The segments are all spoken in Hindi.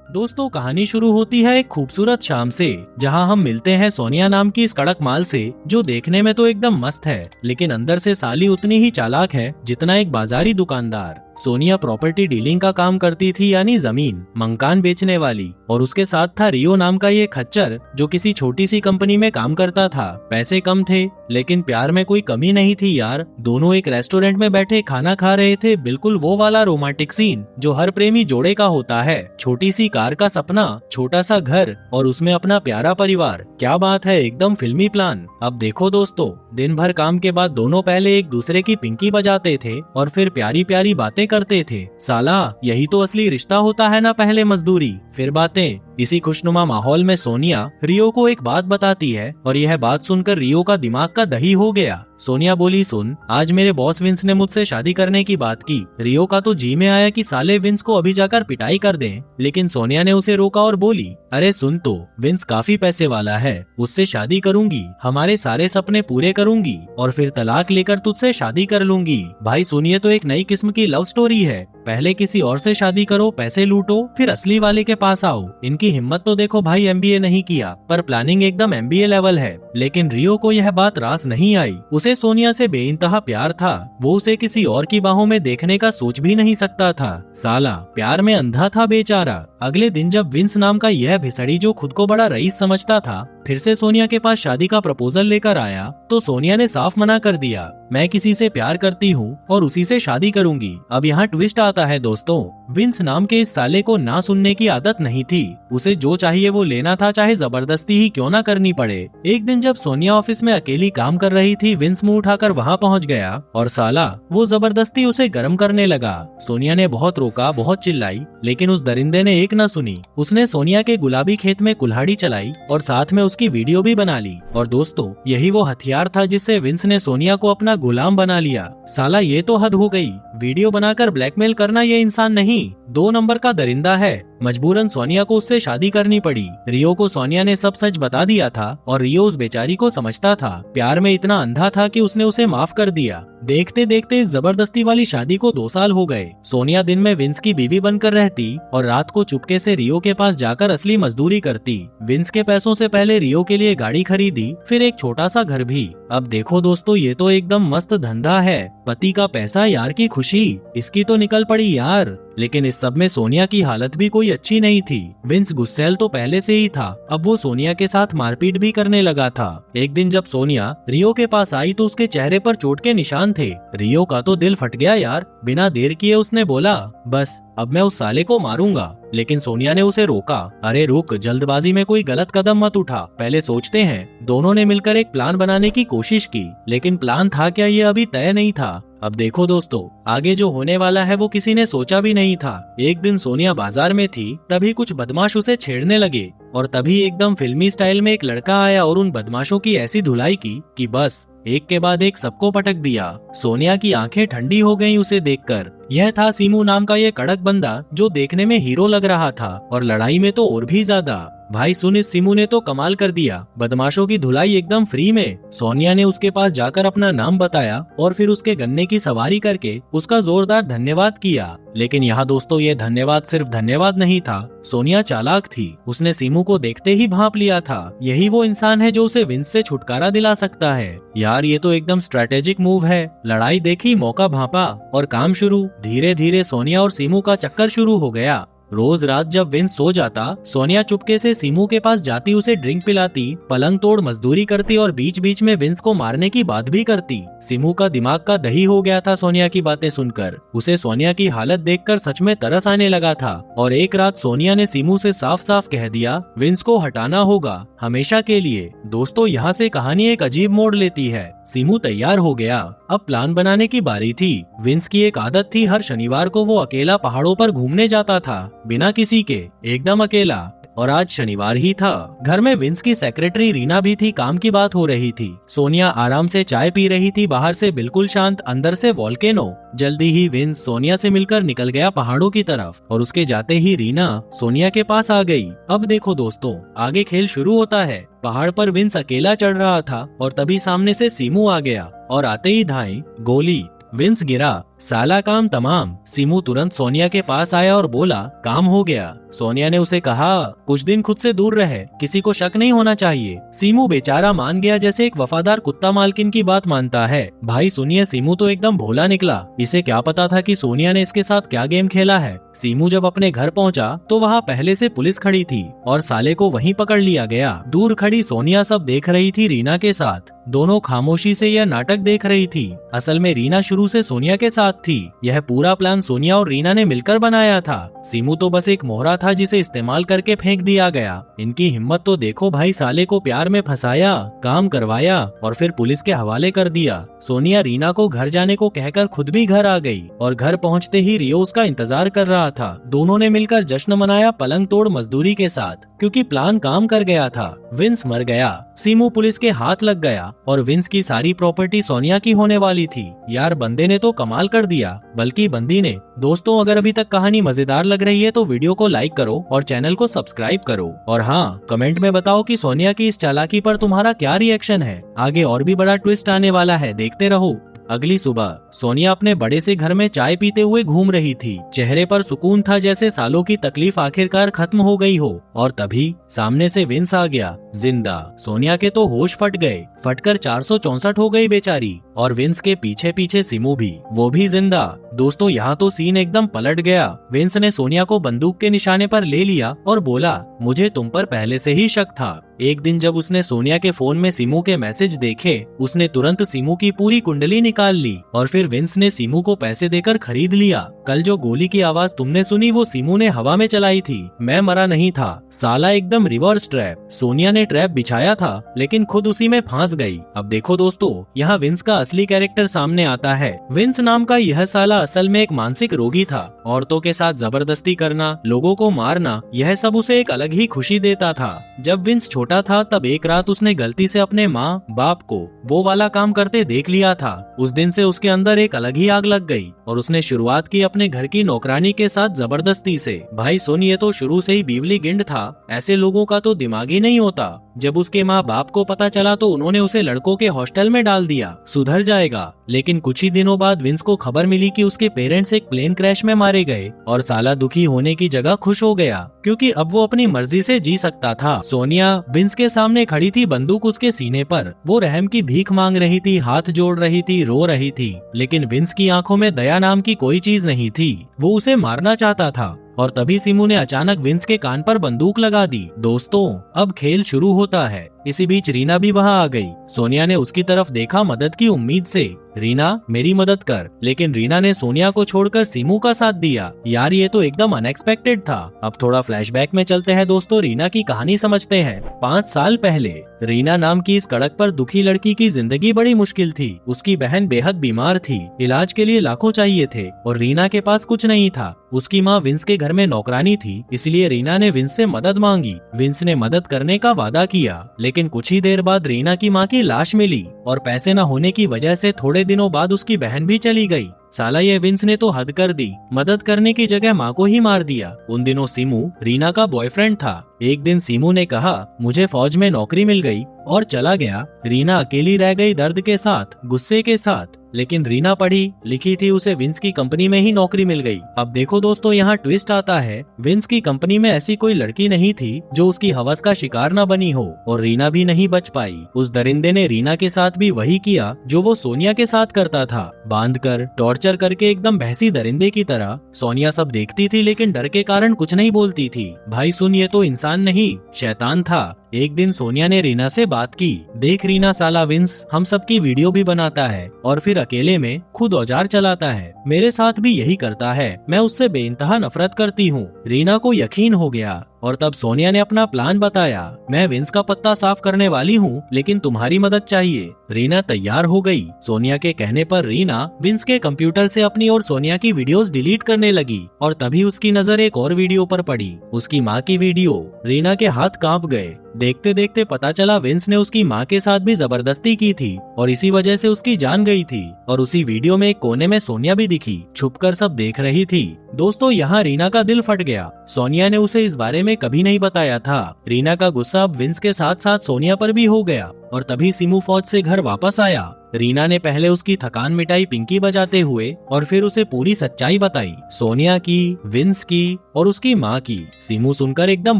दोस्तों कहानी शुरू होती है एक खूबसूरत शाम से, जहां हम मिलते हैं सोनिया नाम की इस कड़क माल से, जो देखने में तो एकदम मस्त है, लेकिन अंदर से साली उतनी ही चालाक है जितना एक बाजारी दुकानदार। सोनिया प्रॉपर्टी डीलिंग का काम करती थी, यानी जमीन मकान बेचने वाली, और उसके साथ था रियो नाम का ये खच्चर जो किसी छोटी सी कंपनी में काम करता था। पैसे कम थे लेकिन प्यार में कोई कमी नहीं थी यार। दोनों एक रेस्टोरेंट में बैठे खाना खा रहे थे, बिल्कुल वो वाला रोमांटिक सीन जो हर प्रेमी जोड़े का होता है। छोटी सी कार का सपना, छोटा सा घर और उसमें अपना प्यारा परिवार। क्या बात है, एकदम फिल्मी प्लान। अब देखो दोस्तों, दिन भर काम के बाद दोनों पहले एक दूसरे की पिंकी बजाते थे और फिर प्यारी प्यारी बातें करते थे। साला यही तो असली रिश्ता होता है ना, पहले मजदूरी फिर बातें। इसी खुशनुमा माहौल में सोनिया रियो को एक बात बताती है और यह बात सुनकर रियो का दिमाग का दही हो गया। सोनिया बोली, सुन, आज मेरे बॉस विंस ने मुझसे शादी करने की बात की। रियो का तो जी में आया कि साले विंस को अभी जाकर पिटाई कर दें, लेकिन सोनिया ने उसे रोका और बोली, अरे सुन तो, विंस काफी पैसे वाला है, उससे शादी करूंगी, हमारे सारे सपने पूरे करूंगी और फिर तलाक लेकर तुझसे शादी कर लूंगी। भाई सुनिए, तो एक नई किस्म की लव स्टोरी है। पहले किसी और से शादी करो, पैसे लूटो, फिर असली वाले के पास आओ। इनकी हिम्मत तो देखो भाई, एमबीए नहीं किया पर प्लानिंग एकदम एमबीए लेवल है। लेकिन रियो को यह बात रास नहीं आई। उसे सोनिया से बेइंतहा प्यार था, वो उसे किसी और की बाहों में देखने का सोच भी नहीं सकता था। साला प्यार में अंधा था बेचारा। अगले दिन जब विंस नाम का यह भिसड़ी, जो खुद को बड़ा रईस समझता था, फिर से सोनिया के पास शादी का प्रपोजल लेकर आया, तो सोनिया ने साफ मना कर दिया, मैं किसी से प्यार करती हूँ और उसी से शादी करूंगी। अब यहाँ ट्विस्ट आता है दोस्तों, विंस नाम के इस साले को ना सुनने की आदत नहीं थी। उसे जो चाहिए वो लेना था, चाहे जबरदस्ती ही क्यों ना करनी पड़े। एक दिन जब सोनिया ऑफिस में अकेली काम कर रही थी, विंस मुंह उठाकर वहाँ पहुँच गया और साला वो जबरदस्ती उसे गर्म करने लगा। सोनिया ने बहुत रोका, बहुत चिल्लाई, लेकिन उस दरिंदे ने एक न सुनी। उसने सोनिया के गुलाबी खेत में कुल्हाड़ी चलाई और साथ में उसकी वीडियो भी बना ली। और दोस्तों, यही वो हथियार था जिससे विंस ने सोनिया को अपना गुलाम बना लिया। साला ये तो हद हो गई, वीडियो बनाकर ब्लैकमेल करना ये इंसान नहीं, 2 नंबर का दरिंदा है। मजबूरन सोनिया को उससे शादी करनी पड़ी। रियो को सोनिया ने सब सच बता दिया था और रियो उस बेचारी को समझता था। प्यार में इतना अंधा था कि उसने उसे माफ कर दिया। देखते देखते इस जबरदस्ती वाली शादी को 2 साल हो गए। सोनिया दिन में विंस की बीवी बनकर रहती और रात को चुपके से रियो के पास जाकर असली मजदूरी करती। विंस के पैसों से पहले रियो के लिए गाड़ी खरीदी, फिर एक छोटा सा घर भी। अब देखो दोस्तों, ये तो एकदम मस्त धंधा है। पति का पैसा, यार की खुशी, इसकी तो निकल पड़ी यार। लेकिन इस सब में सोनिया की हालत भी कोई अच्छी नहीं थी। विंस गुस्सैल तो पहले से ही था, अब वो सोनिया के साथ मारपीट भी करने लगा था। एक दिन जब सोनिया रियो के पास आई तो उसके चेहरे पर चोट के निशान थे। रियो का तो दिल फट गया यार। बिना देर किए उसने बोला, बस अब मैं उस साले को मारूंगा। लेकिन सोनिया ने उसे रोका, अरे रुक, जल्दबाजी में कोई गलत कदम मत उठा, पहले सोचते हैं। दोनों ने मिलकर एक प्लान बनाने की कोशिश की, लेकिन प्लान था क्या ये अभी तय नहीं था। अब देखो दोस्तों, आगे जो होने वाला है वो किसी ने सोचा भी नहीं था। एक दिन सोनिया बाजार में थी, तभी कुछ बदमाश उसे छेड़ने लगे और तभी एकदम फिल्मी स्टाइल में एक लड़का आया और उन बदमाशों की ऐसी धुलाई की कि बस एक के बाद एक सबको पटक दिया। सोनिया की आंखें ठंडी हो गईं उसे देखकर। यह था सीमू नाम का ये कड़क बंदा, जो देखने में हीरो लग रहा था और लड़ाई में तो और भी ज्यादा। भाई सुन, इस सीमू ने तो कमाल कर दिया, बदमाशों की धुलाई एकदम फ्री में। सोनिया ने उसके पास जाकर अपना नाम बताया और फिर उसके गन्ने की सवारी करके उसका जोरदार धन्यवाद किया। लेकिन यहाँ दोस्तों, ये धन्यवाद सिर्फ धन्यवाद नहीं था। सोनिया चालाक थी, उसने सीमू को देखते ही भांप लिया था। यही वो इंसान है जो उसे विंस से छुटकारा दिला सकता है। यार ये तो एकदम स्ट्रेटेजिक मूव है। लड़ाई देखी, मौका भांपा और काम शुरू। धीरे धीरे सोनिया और सीमू का चक्कर शुरू हो गया। रोज रात जब विंस सो जाता, सोनिया चुपके से सीमू के पास जाती, उसे ड्रिंक पिलाती, पलंग तोड़ मजदूरी करती और बीच बीच में विंस को मारने की बात भी करती। सीमू का दिमाग का दही हो गया था सोनिया की बातें सुनकर। उसे सोनिया की हालत देखकर सच में तरस आने लगा था और एक रात सोनिया ने सीमू से साफ साफ कह दिया, विंस को हटाना होगा हमेशा के लिए। दोस्तों, यहाँ से कहानी एक अजीब मोड़ लेती है। सीमू तैयार हो गया, अब प्लान बनाने की बारी थी। विंस की एक आदत थी, हर शनिवार को वो अकेला पहाड़ों पर घूमने जाता था, बिना किसी के, एकदम अकेला। और आज शनिवार ही था। घर में विंस की सेक्रेटरी रीना भी थी, काम की बात हो रही थी। सोनिया आराम से चाय पी रही थी, बाहर से बिल्कुल शांत, अंदर से वॉल्केनो। जल्दी ही विंस सोनिया से मिलकर निकल गया पहाड़ों की तरफ और उसके जाते ही रीना सोनिया के पास आ गई। अब देखो दोस्तों, आगे खेल शुरू होता है। पहाड़ पर विंस अकेला चढ़ रहा था और तभी सामने से सीमू आ गया और आते ही धाई, गोली। विंस गिरा, साला काम तमाम। सीमू तुरंत सोनिया के पास आया और बोला काम हो गया। सोनिया ने उसे कहा कुछ दिन खुद से दूर रहे, किसी को शक नहीं होना चाहिए। सीमू बेचारा मान गया जैसे एक वफादार कुत्ता मालकिन की बात मानता है। भाई सुनिए, सीमू तो एकदम भोला निकला। इसे क्या पता था कि सोनिया ने इसके साथ क्या गेम खेला है। सीमू जब अपने घर पहुंचा तो वहाँ पहले से पुलिस खड़ी थी और साले को वहीं पकड़ लिया गया। दूर खड़ी सोनिया सब देख रही थी रीना के साथ। दोनों खामोशी से यह नाटक देख रही थी। असल में रीना शुरू से सोनिया के साथ थी। यह पूरा प्लान सोनिया और रीना ने मिलकर बनाया था। सीमू तो बस एक मोहरा था जिसे इस्तेमाल करके फेंक दिया गया। इनकी हिम्मत तो देखो भाई, साले को प्यार में फंसाया, काम करवाया और फिर पुलिस के हवाले कर दिया। सोनिया रीना को घर जाने को कहकर खुद भी घर आ गई और घर पहुंचते ही रियो उसका इंतजार कर रहा था। दोनों ने मिलकर जश्न मनाया पलंग तोड़ मजदूरी के साथ, क्योंकि प्लान काम कर गया था। विंस मर गया, सीमू पुलिस के हाथ लग गया और विंस की सारी प्रॉपर्टी सोनिया की होने वाली थी। यार बंदे ने तो कमाल कर दिया, बल्कि बंदी ने। दोस्तों अगर अभी तक कहानी मजेदार लग रही है तो वीडियो को लाइक करो और चैनल को सब्सक्राइब करो। और हाँ, कमेंट में बताओ कि सोनिया की इस चालाकी पर तुम्हारा क्या रिएक्शन है। आगे और भी बड़ा ट्विस्ट आने वाला है, देखते रहो। अगली सुबह सोनिया अपने बड़े से घर में चाय पीते हुए घूम रही थी। चेहरे पर सुकून था, जैसे सालों की तकलीफ आखिरकार खत्म हो गई हो। और तभी सामने से विंस आ गया, जिंदा। सोनिया के तो होश फट गए, फटकर 464 हो गई बेचारी। और विंस के पीछे पीछे सीमू भी, वो भी जिंदा। दोस्तों यहाँ तो सीन एकदम पलट गया। विंस ने सोनिया को बंदूक के निशाने पर ले लिया और बोला मुझे तुम पर पहले से ही शक था। एक दिन जब उसने सोनिया के फोन में सीमू के मैसेज देखे, उसने तुरंत सीमू की पूरी कुंडली निकाल ली और फिर विंस ने सीमू को पैसे देकर खरीद लिया। कल जो गोली की आवाज तुमने सुनी वो सीमू ने हवा में चलाई थी। मैं मरा नहीं था। साला एकदम रिवर्स ट्रैप। सोनिया ने ट्रैप बिछाया था लेकिन खुद उसी में फंस गई। अब देखो दोस्तों, यहाँ विंस का असली कैरेक्टर सामने आता है। विंस नाम का यह साला असल में एक मानसिक रोगी था। औरतों के साथ जबरदस्ती करना, लोगों को मारना, यह सब उसे एक अलग ही खुशी देता था। जब विंस छोटा था तब एक रात उसने गलती से अपने माँ बाप को वो वाला काम करते देख लिया था। उस दिन से उसके अंदर एक अलग ही आग लग गई और उसने शुरुआत की अपने घर की नौकरानी के साथ जबरदस्ती से। भाई सुन, ये तो शुरू से ही बीवली गिंड था। ऐसे लोगों का तो दिमाग ही नहीं होता। जब उसके माँ बाप को पता चला तो उन्होंने उसे लड़कों के हॉस्टल में डाल दिया, सुधर जाएगा। लेकिन कुछ ही दिनों बाद विंस को खबर मिली कि उसके पेरेंट्स एक प्लेन क्रैश में मारे गए और साला दुखी होने की जगह खुश हो गया, क्योंकि अब वो अपनी मर्जी से जी सकता था। सोनिया विंस के सामने खड़ी थी, बंदूक उसके सीने पर। वो रहम की भीख मांग रही थी, हाथ जोड़ रही थी, रो रही थी। लेकिन विंस की आंखों में दया नाम की कोई चीज नहीं थी। वो उसे मारना चाहता था। और तभी सीमू ने अचानक विंस के कान पर बंदूक लगा दी। दोस्तों अब खेल शुरू होता है। इसी बीच रीना भी वहाँ आ गई। सोनिया ने उसकी तरफ देखा मदद की उम्मीद से। रीना मेरी मदद कर। लेकिन रीना ने सोनिया को छोड़कर सीमू का साथ दिया। यार ये तो एकदम अनएक्सपेक्टेड था। अब थोड़ा फ्लैशबैक में चलते हैं दोस्तों, रीना की कहानी समझते हैं। 5 साल पहले रीना नाम की इस कड़क पर दुखी लड़की की जिंदगी बड़ी मुश्किल थी। उसकी बहन बेहद बीमार थी, इलाज के लिए लाखों चाहिए थे और रीना के पास कुछ नहीं था। उसकी माँ विंस के घर में नौकरानी थी, इसलिए रीना ने विंस से मदद मांगी। विंस ने मदद करने का वादा किया, लेकिन कुछ ही देर बाद रीना की माँ की लाश मिली और पैसे न होने की वजह से थोड़े दिनों बाद उसकी बहन भी चली गई। साला ये विंस ने तो हद कर दी, मदद करने की जगह माँ को ही मार दिया। उन दिनों सीमू रीना का बॉयफ्रेंड था। एक दिन सीमू ने कहा मुझे फौज में नौकरी मिल गई और चला गया। रीना अकेली रह गई, दर्द के साथ, गुस्से के साथ। लेकिन रीना पढ़ी लिखी थी, उसे विंस की कंपनी में ही नौकरी मिल गई। अब देखो दोस्तों, यहाँ ट्विस्ट आता है। विंस की कंपनी में ऐसी कोई लड़की नहीं थी जो उसकी हवस का शिकार न बनी हो और रीना भी नहीं बच पाई। उस दरिंदे ने रीना के साथ भी वही किया जो वो सोनिया के साथ करता था, बांधकर टॉर्चर करके एकदम भैंसी दरिंदे की तरह। सोनिया सब देखती थी लेकिन डर के कारण कुछ नहीं बोलती थी। भाई सुन, ये तो इंसान नहीं शैतान था। एक दिन सोनिया ने रीना से बात की। देख रीना, साला विंस हम सब की वीडियो भी बनाता है और फिर अकेले में खुद औजार चलाता है। मेरे साथ भी यही करता है। मैं उससे बेइंतहा नफरत करती हूँ। रीना को यकीन हो गया और तब सोनिया ने अपना प्लान बताया। मैं विंस का पत्ता साफ करने वाली हूँ, लेकिन तुम्हारी मदद चाहिए। रीना तैयार हो गई। सोनिया के कहने पर रीना विंस के कंप्यूटर से अपनी और सोनिया की वीडियोस डिलीट करने लगी और तभी उसकी नजर एक और वीडियो पर पड़ी, उसकी माँ की वीडियो। रीना के हाथ कांप गए। देखते देखते पता चला विंस ने उसकी माँ के साथ भी जबरदस्ती की थी और इसी वजह से उसकी जान गई थी। और उसी वीडियो में एक कोने में सोनिया भी दिखी, छुपकर सब देख रही थी। दोस्तों यहाँ रीना का दिल फट गया। सोनिया ने उसे इस बारे में कभी नहीं बताया था। रीना का गुस्सा अब विंस के साथ साथ सोनिया पर भी हो गया और तभी सीमू फौज से घर वापस आया। रीना ने पहले उसकी थकान मिटाई पिंकी बजाते हुए और फिर उसे पूरी सच्चाई बताई, सोनिया की, विंस की और उसकी माँ की। सीमू सुनकर एकदम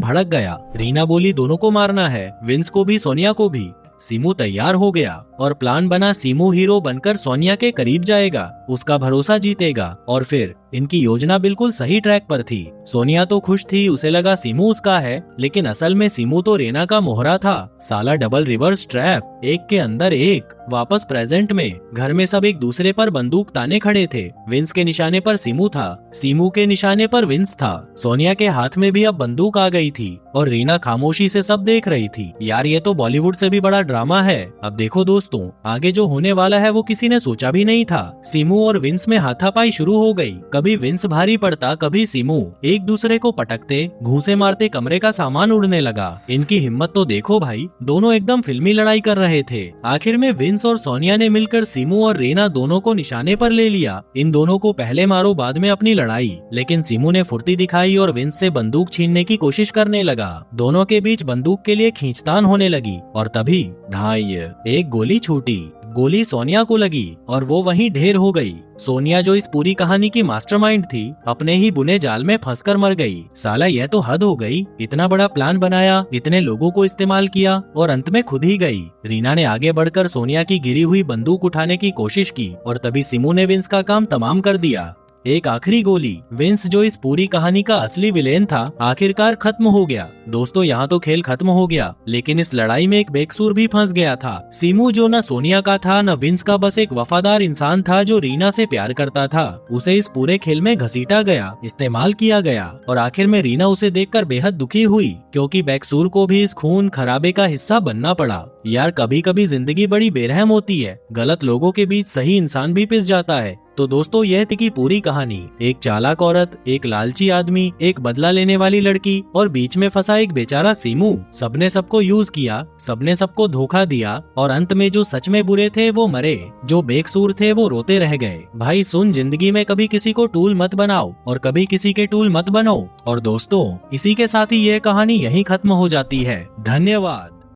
भड़क गया। रीना बोली दोनों को मारना है, विंस को भी सोनिया को भी। सीमू तैयार हो गया और प्लान बना। सीमू हीरो बनकर सोनिया के करीब जाएगा, उसका भरोसा जीतेगा और फिर इनकी योजना बिल्कुल सही ट्रैक पर थी। सोनिया तो खुश थी, उसे लगा सीमू उसका है, लेकिन असल में सीमू तो रीना का मोहरा था। साला डबल रिवर्स ट्रैप, एक के अंदर एक। वापस प्रेजेंट में घर में सब एक दूसरे पर बंदूक ताने खड़े थे। विंस के निशाने पर सीमू था, सीमू के निशाने पर विंस था। सोनिया के हाथ में भी अब बंदूक आ गई थी और रीना खामोशी से सब देख रही थी। यार ये तो बॉलीवुड से भी बड़ा ड्रामा है। अब देखो दोस्तों, आगे जो होने वाला है वो किसी ने सोचा भी नहीं था। सीमू और विंस में हाथापाई शुरू हो गई। कभी विंस भारी पड़ता, कभी सीमू। एक दूसरे को पटकते, घूंसे मारते, कमरे का सामान उड़ने लगा। इनकी हिम्मत तो देखो भाई, दोनों एकदम फिल्मी लड़ाई कर रहे थे। आखिर में विंस और सोनिया ने मिलकर सीमू और रीना दोनों को निशाने पर ले लिया। इन दोनों को पहले मारो बाद में अपनी लड़ाई। लेकिन सीमू ने फुर्ती दिखाई और विंस से बंदूक छीनने की कोशिश करने लगा। दोनों के बीच बंदूक के लिए खींचतान होने लगी और तभी ढाई एक गोली छूटी। गोली सोनिया को लगी और वो वहीं ढेर हो गई। सोनिया जो इस पूरी कहानी की मास्टरमाइंड थी, अपने ही बुने जाल में फंसकर मर गई। साला यह तो हद हो गई। इतना बड़ा प्लान बनाया, इतने लोगों को इस्तेमाल किया और अंत में खुद ही गई। रीना ने आगे बढ़कर सोनिया की गिरी हुई बंदूक उठाने की कोशिश की और तभी सीमू ने विंस का काम तमाम कर दिया। एक आखिरी गोली। विंस जो इस पूरी कहानी का असली विलेन था, आखिरकार खत्म हो गया। दोस्तों यहाँ तो खेल खत्म हो गया, लेकिन इस लड़ाई में एक बेकसूर भी फंस गया था। सीमू जो न सोनिया का था न विंस का, बस एक वफादार इंसान था जो रीना से प्यार करता था। उसे इस पूरे खेल में घसीटा गया, इस्तेमाल किया गया और आखिर में रीना उसे देखकर बेहद दुखी हुई, क्योंकि बेकसूर को भी इस खून खराबे का हिस्सा बनना पड़ा। यार कभी कभी जिंदगी बड़ी बेरहम होती है, गलत लोगों के बीच सही इंसान भी पिस जाता है। तो दोस्तों यह थी कि पूरी कहानी। एक चालाक औरत, एक लालची आदमी, एक बदला लेने वाली लड़की और बीच में फंसा एक बेचारा सीमू। सबने सबको यूज किया, सबने सबको धोखा दिया और अंत में जो सच में बुरे थे वो मरे, जो बेकसूर थे वो रोते रह गए। भाई सुन, जिंदगी में कभी किसी को टूल मत बनाओ और कभी किसी के टूल मत बनो। और दोस्तों इसी के साथ ही यह कहानी यहीं खत्म हो जाती है। धन्यवाद।